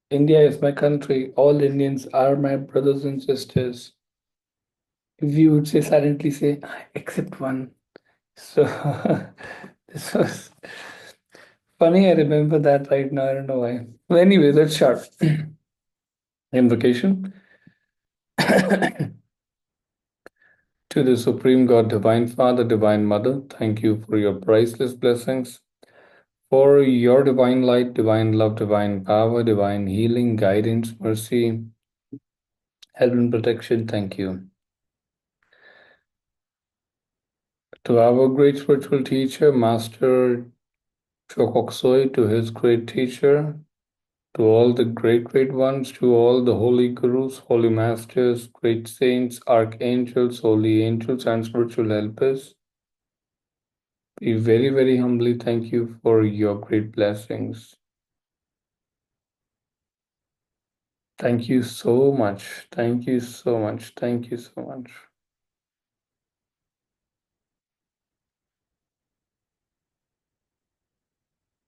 India is my country. All Indians are my brothers and sisters. If you would say silently say, except one. So this was funny. I remember that right now. I don't know why. Well, anyway, let's start. Invocation to the Supreme God, Divine Father, Divine Mother. Thank you for your priceless blessings, for your divine light, divine love, divine power, divine healing, guidance, mercy, help and protection. Thank you. To our great spiritual teacher, Master Chokoksoi, to his great teacher, to all the great ones, to all the holy gurus, holy masters, great saints, archangels, holy angels, and spiritual helpers, we very humbly thank you for your great blessings. Thank you so much. Thank you so much. Thank you so much.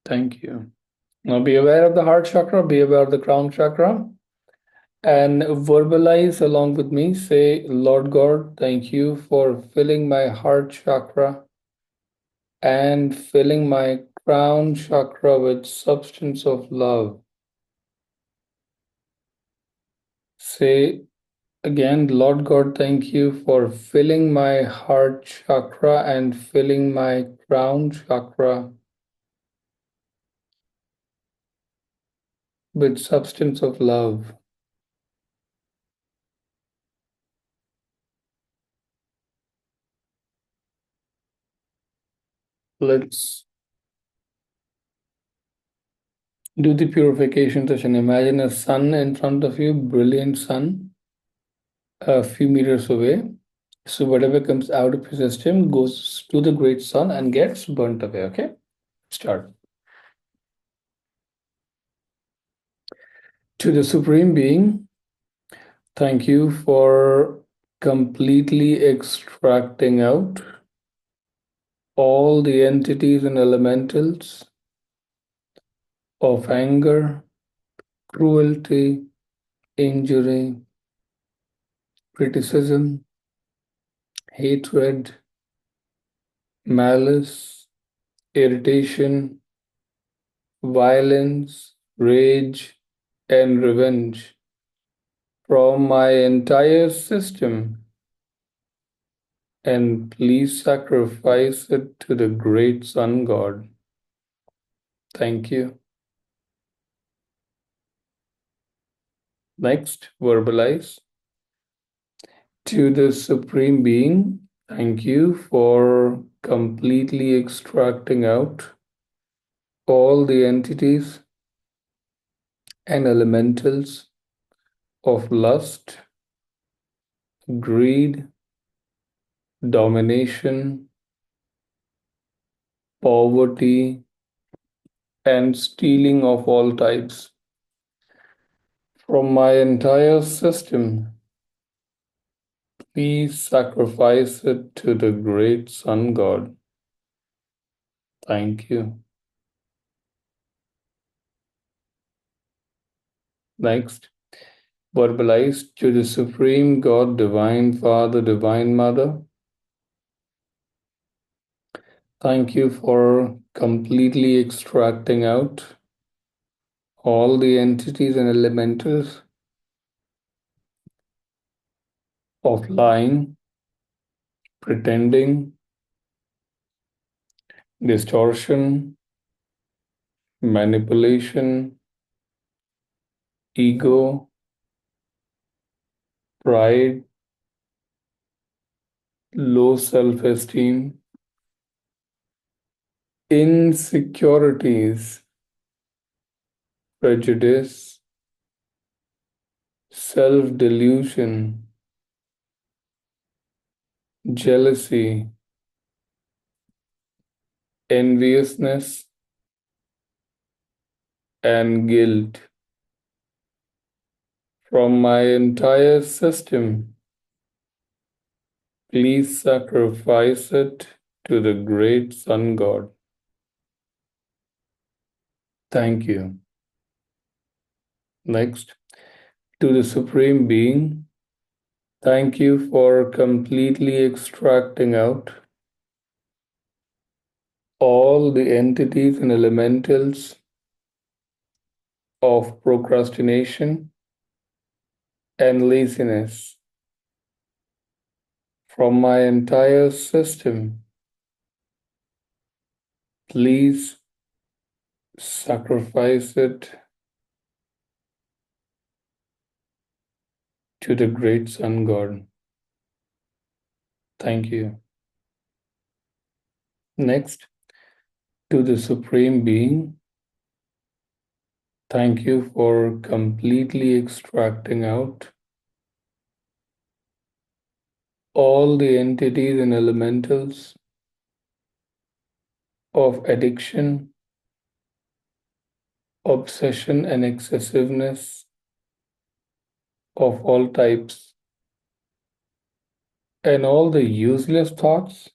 Thank you. Now be aware of the heart chakra, be aware of the crown chakra, and verbalize along with me. Say, Lord God, thank you for filling my heart chakra and filling my crown chakra with substance of love. Say again, Lord God, thank you for filling my heart chakra and filling my crown chakra with substance of love. Let's do the purification session. Imagine a sun in front of you, brilliant sun, a few meters away. So whatever comes out of your system goes to the great sun and gets burnt away. Okay? Start. To the Supreme Being, thank you for completely extracting out all the entities and elementals of anger, cruelty, injury, criticism, hatred, malice, irritation, violence, rage, and revenge from my entire system, and please sacrifice it to the great Sun God. Thank you. Next, verbalize. To the Supreme Being, thank you for completely extracting out all the entities and elementals of lust, greed, domination, poverty, and stealing of all types from my entire system. Please sacrifice it to the great Sun God. Thank you. Next, verbalize to the Supreme God, Divine Father, Divine Mother. Thank you for completely extracting out all the entities and elementals of lying, pretending, distortion, manipulation, ego, pride, low self-esteem, insecurities, prejudice, self-delusion, jealousy, enviousness, and guilt from my entire system. Please sacrifice it to the great Sun God. Thank you. Next, to the Supreme Being, thank you for completely extracting out all the entities and elementals of procrastination and laziness from my entire system. Please sacrifice it to the great Sun God. Thank you. Next, to the Supreme Being, thank you for completely extracting out all the entities and elementals of addiction, obsession, and excessiveness of all types, and all the useless thoughts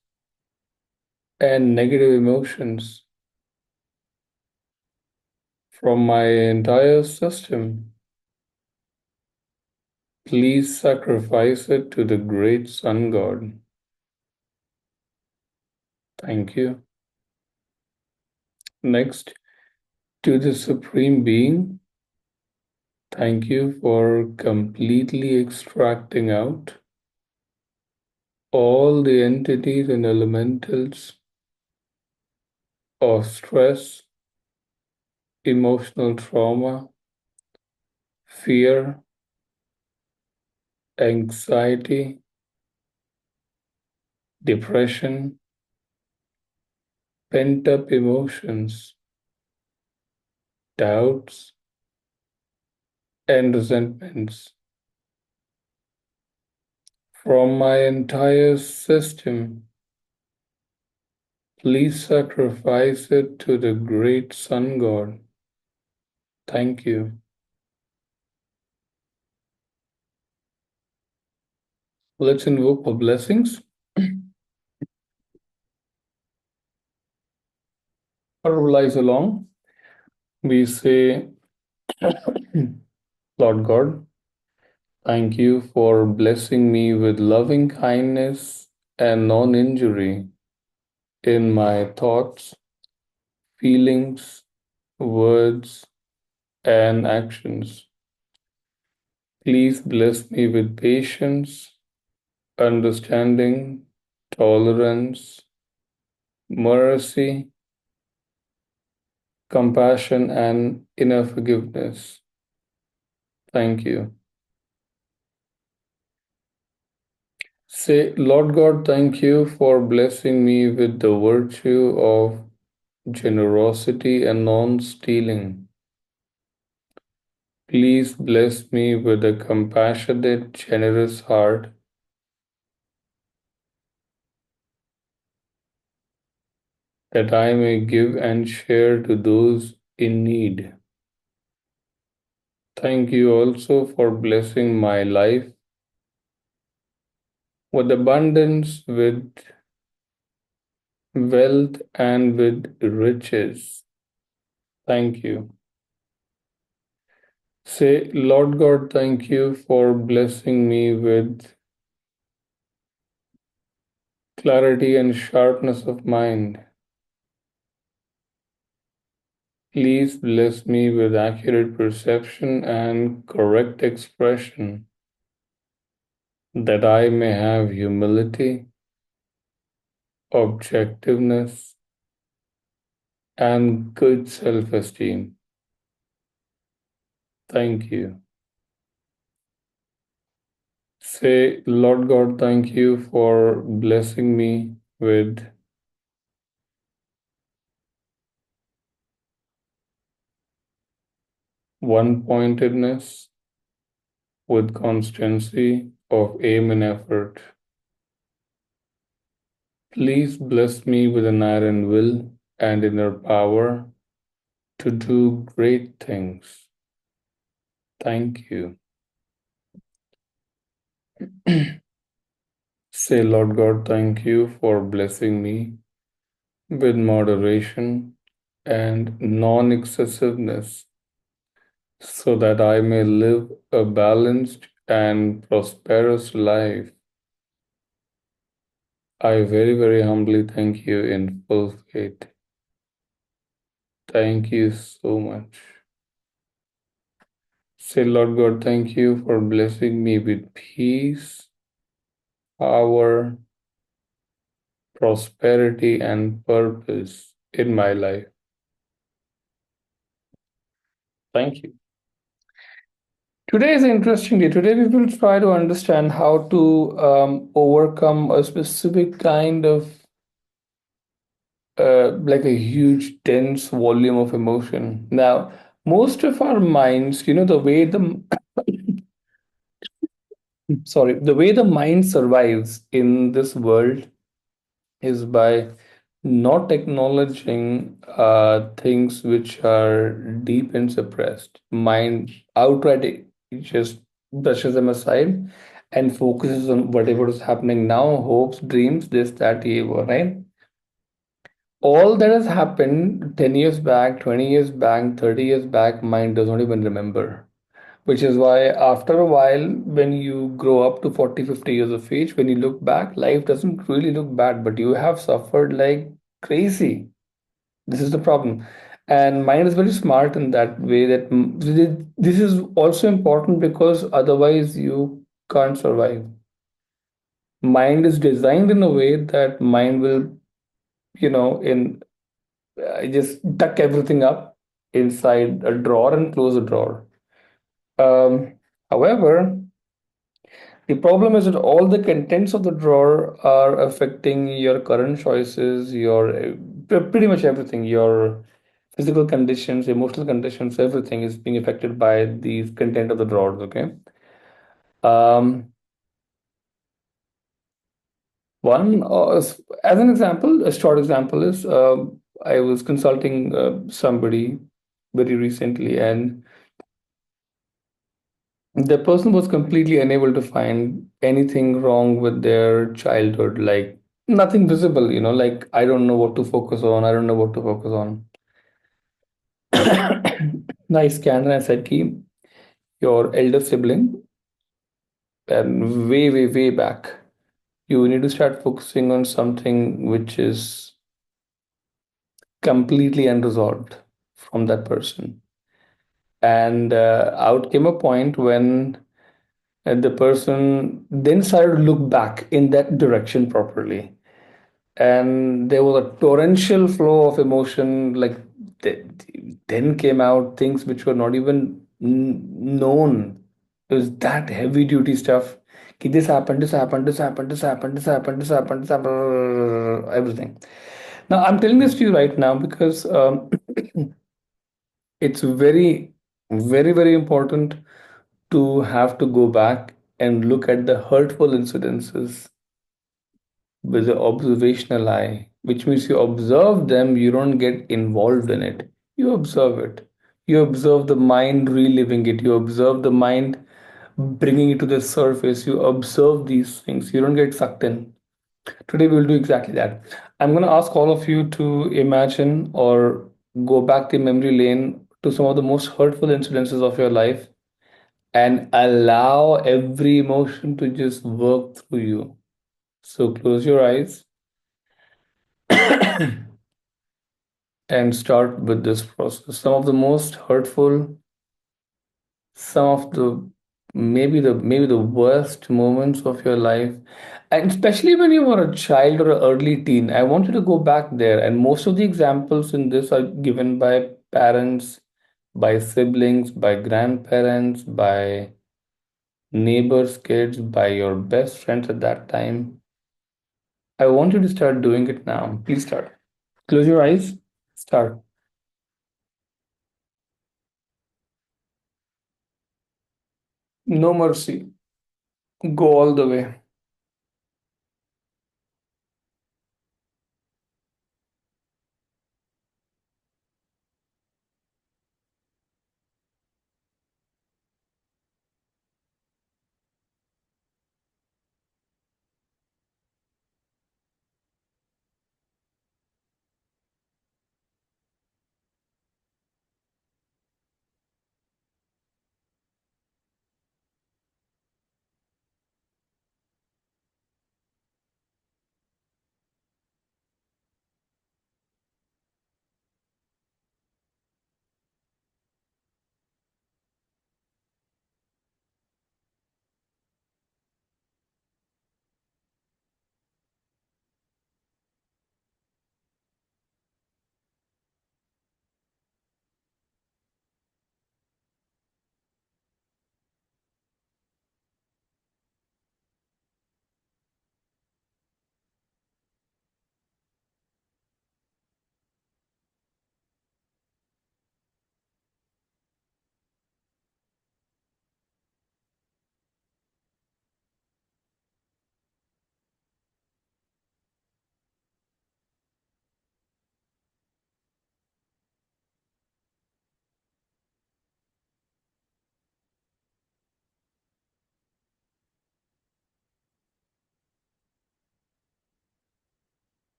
and negative emotions from my entire system. Please sacrifice it to the great Sun God. Thank you. Next, to the Supreme Being, thank you for completely extracting out all the entities and elementals of stress, emotional trauma, fear, anxiety, depression, pent-up emotions, doubts, and resentments from my entire system. Please sacrifice it to the great Sun God. Thank you. Let's invoke for blessings. Verbalize along. We say, Lord God, thank you for blessing me with loving kindness and non-injury in my thoughts, feelings, words, and actions. Please bless me with patience, understanding, tolerance, mercy, compassion, and inner forgiveness. Thank you. Say, Lord God, thank you for blessing me with the virtue of generosity and non-stealing. Please bless me with a compassionate, generous heart that I may give and share to those in need. Thank you also for blessing my life with abundance, with wealth, and with riches. Thank you. Say, Lord God, thank you for blessing me with clarity and sharpness of mind. Please bless me with accurate perception and correct expression, that I may have humility, objectiveness, and good self-esteem. Thank you. Say, Lord God, thank you for blessing me with one-pointedness, with constancy of aim and effort. Please bless me with an iron will and inner power to do great things. Thank you. Say, Lord God, thank you for blessing me with moderation, and non-excessiveness, so that I may live a balanced and prosperous life. I very, very humbly thank you in full faith. Thank you so much. Say, Lord God, thank you for blessing me with peace, power, prosperity, and purpose in my life. Thank you. Today is an interesting day. Today we will try to understand how to overcome a specific kind of like a huge dense volume of emotion. Now, most of our minds, the way the sorry, the way the mind survives in this world is by not acknowledging things which are deep and suppressed. Mind outright just brushes them aside and focuses on whatever is happening now, hopes, dreams, this, that, right? All that has happened 10 years back, 20 years back, 30 years back, mind does not even remember. Which is why after a while, when you grow up to 40, 50 years of age, when you look back, life doesn't really look bad, but you have suffered like crazy. This is the problem. And mind is very smart in that way that this is also important because otherwise you can't survive. Mind is designed in a way that mind will, in just tuck everything up inside a drawer and close a drawer. However, the problem is that all the contents of the drawer are affecting your current choices, your pretty much everything, your physical conditions, emotional conditions, everything is being affected by the content of the drawers. Okay. Um, as an example, a short example is I was consulting somebody very recently, and the person was completely unable to find anything wrong with their childhood, like nothing visible, like I don't know what to focus on, I don't know what to focus on. I scanned and I said, Ki, your elder sibling, and way, way, way back, you need to start focusing on something which is completely unresolved from that person. And out came a point when the person then started to look back in that direction properly, and there was a torrential flow of emotion, like th- then came out things which were not even known. It was that heavy duty stuff. Ki this happened, this happened, this happened, this happened, this happened, this happened, this happened, everything. Now I'm telling this to you right now because it's very, very, very important to have to go back and look at the hurtful incidences with the observational eye, which means you observe them, you don't get involved in it. You observe it. You observe the mind reliving it. You observe the mind bringing it to the surface. You observe these things. You don't get sucked in. Today we will do exactly that. I'm going to ask all of you to imagine or go back to memory lane to some of the most hurtful incidences of your life and allow every emotion to just work through you. So close your eyes and start with this process. Some of the most hurtful, some of the maybe the worst moments of your life, and especially when you were a child or an early teen. I want you to go back there, and most of the examples in this are given by parents, by siblings, by grandparents, by neighbors' kids, by your best friends at that time. I want you to start doing it now. Please start. Close your eyes. Start. No mercy. Go all the way.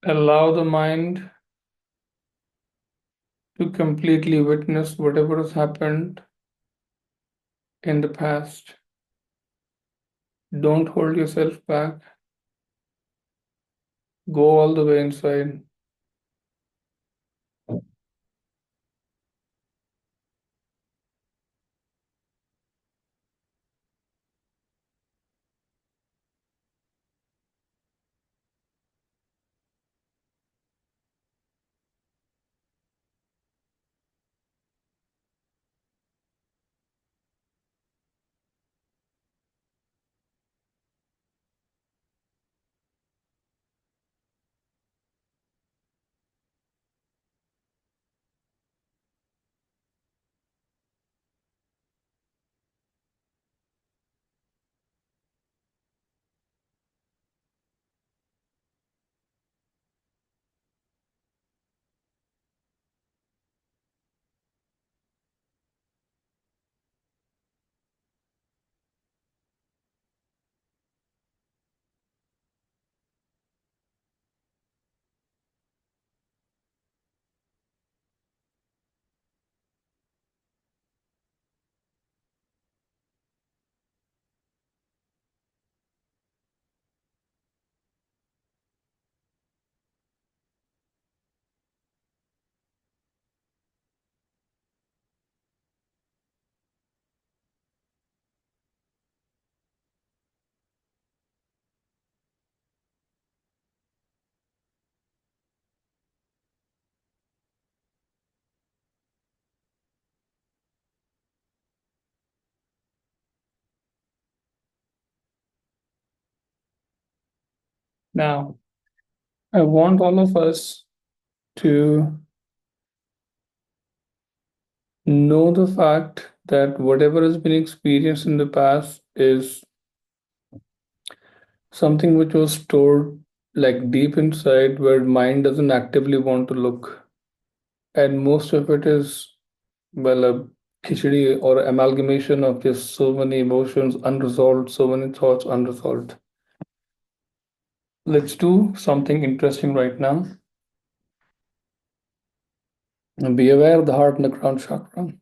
Allow the mind to completely witness whatever has happened in the past. Don't hold yourself back. Go all the way inside. Now, I want all of us to know the fact that whatever has been experienced in the past is something which was stored like deep inside where mind doesn't actively want to look. And most of it is, well, a khichdi or amalgamation of just so many emotions unresolved, so many thoughts unresolved. Let's do something interesting right now. Be aware of the heart and the crown chakra.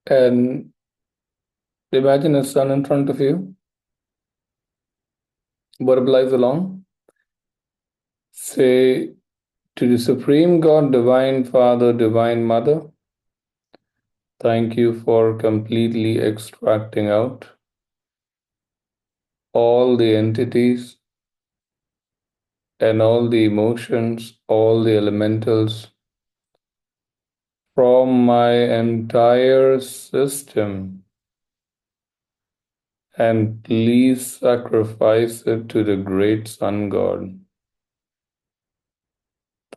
And imagine a sun in front of you. Verbalize along. Say to the Supreme God, Divine Father, Divine Mother, thank you for completely extracting out all the entities and all the emotions, all the elementals from my entire system, and please sacrifice it to the great Sun God.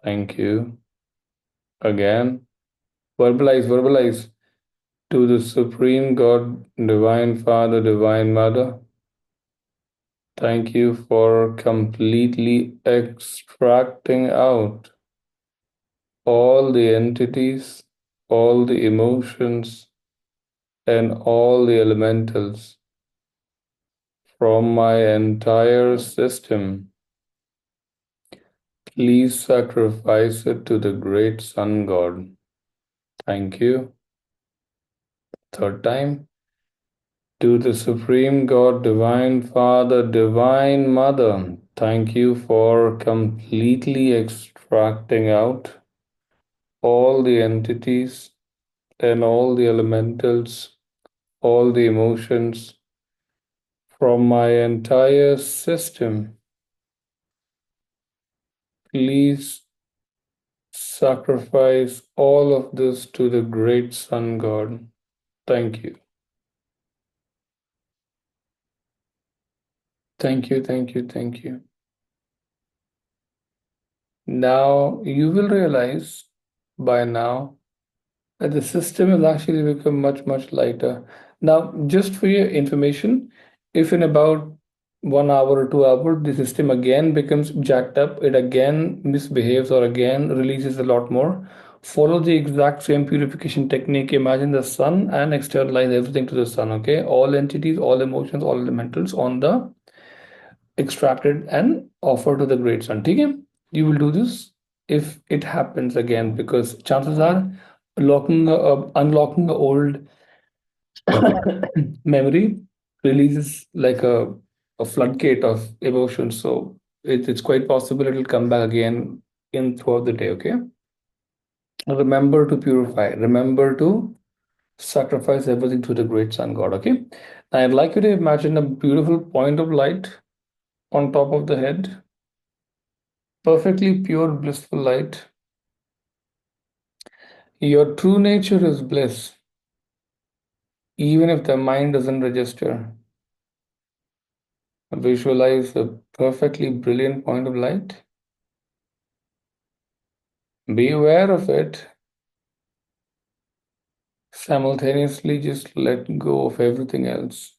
Thank you. Again, verbalize to the Supreme God, Divine Father, Divine Mother. Thank you for completely extracting out all the entities, all the emotions, and all the elementals from my entire system. Please sacrifice it to the great Sun God. Thank you. Third time. To the Supreme God, Divine Father, Divine Mother, thank you for completely extracting out all the entities and all the elementals, all the emotions from my entire system. Please sacrifice all of this to the great Sun God. Thank you. Thank you, thank you, thank you. Now you will realize by now that the system has actually become much, much lighter. Now, just for your information, if in about 1 hour or 2 hours the system again becomes jacked up, it again misbehaves or again releases a lot more, follow the exact same purification technique. Imagine the sun and externalize everything to the sun, okay? All entities, all emotions, all elementals on the extracted and offered to the great sun. Okay? You will do this if it happens again, because chances are unlocking the old memory releases like a floodgate of emotions. So it's quite possible it'll come back again in throughout the day. Okay. Remember to purify. Remember to sacrifice everything to the great sun god. Okay. I'd like you to imagine a beautiful point of light on top of the head, perfectly pure, blissful light. Your true nature is bliss, even if the mind doesn't register. Visualize a perfectly brilliant point of light. Be aware of it. Simultaneously, just let go of everything else.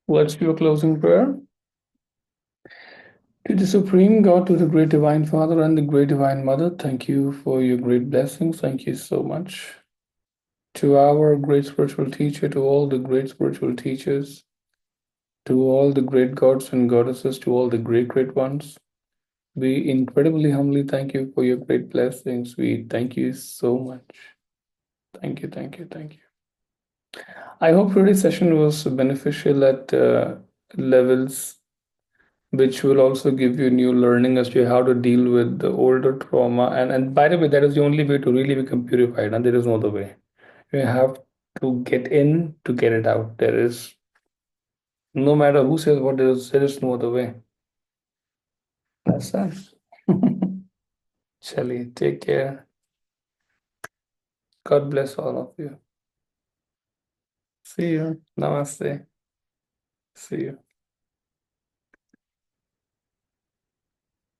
Let's do a closing prayer. To the Supreme God, to the Great Divine Father and the Great Divine Mother, thank you for your great blessings. Thank you so much. To our great spiritual teacher, to all the great spiritual teachers, to all the great gods and goddesses, to all the great, great ones, We incredibly humbly thank you for your great blessings. We thank you so much. Thank you, thank you, thank you. I hope today's session was beneficial at levels which will also give you new learning as to how to deal with the older trauma. And by the way, that is the only way to really become purified, and there is no other way. You have to get in to get it out. There is no matter who says what, there is no other way. That's that. Chali, take care. God bless all of you. See you. Namaste. See you.